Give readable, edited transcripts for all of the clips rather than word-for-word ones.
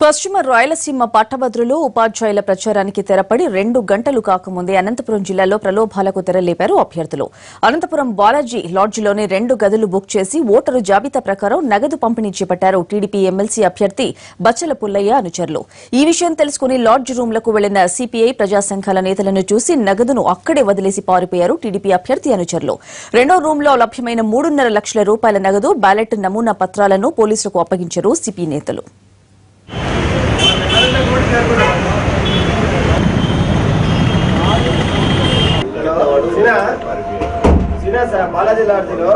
పశ్చిమ రాయలసీమ పట్టభద్రులు ఉపాధ్యాయుల ప్రచారానికి తెరపడి 2 గంటలు కాకముందే అనంతపురం జిల్లాలో ప్రలోభాలకు తెరలేపారు అభ్యర్థులు. అనంతపురం బాలాజీ లాడ్జిలోని 2 గదులు బుక్ చేసి ఓటరు జాబితా ప్రకారం నగదు పంపిణీ చేపట్టారు టీడీపీ ఎమ్మెల్సీ అభ్యర్థి బచ్చల పుల్లయ్య అనుచరులు. ఈ విషయం తెలుసుకుని లాడ్జ్ రూమ్లకు వెళ్లిన సిపిఐ ప్రజా సంఘాల నేతలను చూసి నగదును అక్కడే వదిలేసి పారిపోయారు టీడీపీ అభ్యర్థి అనుచరులు. రెండో రూమ్లో లభ్యమైన 3.5 లక్షల రూపాయల నగదు, బ్యాలెట్ నమూనా పత్రాలను పోలీసులకు అప్పగించారు సిపి నేతలు. బాలాజీ లాడ్జిలో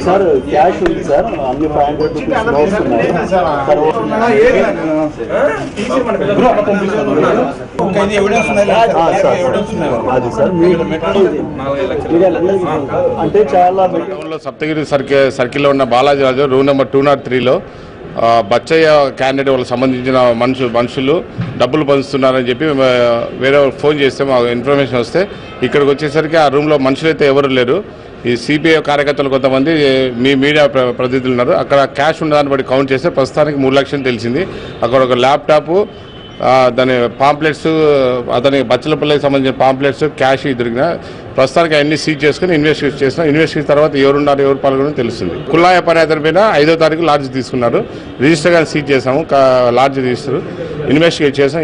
సార్ క్యాష్ ఉంది సార్, అన్ని 500 రూపీస్ ఉన్నాయి. అది సార్ అంటే చాలా సప్తగిరి సర్కిల్లో ఉన్న బాలాజీ రాజు రూమ్ నెంబర్ 203లో బచ్చయ్య క్యాండిడేట్ వాళ్ళకి సంబంధించిన మనుషులు డబ్బులు పంచుతున్నారని చెప్పి వేరే ఫోన్ చేస్తే మాకు ఇన్ఫర్మేషన్ వస్తే ఇక్కడికి వచ్చేసరికి ఆ రూమ్లో మనుషులైతే ఎవరు లేరు. ఈ సిపిఐ కార్యకర్తలు కొంతమంది మీ మీడియా ప్రతినిధులు ఉన్నారు. అక్కడ క్యాష్ ఉన్న దాన్ని బట్టి కౌంట్ చేస్తే ప్రస్తుతానికి 3 లక్షలు తెలిసింది. అక్కడ ఒక ల్యాప్టాప్, దాని పాంప్లెట్స్, అతని బచ్చల పిల్లకి సంబంధించిన పాంప్లెట్స్, క్యాష్ దొరికిన. ప్రస్తుతానికి అన్ని సీజ్ చేసుకుని ఇన్వెస్టిగేట్ చేస్తున్నాం. ఇన్వెస్టిగేషన్ తర్వాత ఎవరున్నారు, ఎవరు పాల్గొని తెలుస్తుంది. కుల్లాయ పని అతని పైన 5వ తారీఖు లాడ్జ్ తీసుకున్నారు. రిజిస్టర్ గాని సీజ్ చేసాము, లాడ్జ్ రిజిస్టర్ ఇన్వెస్టిగేట్ చేసాం.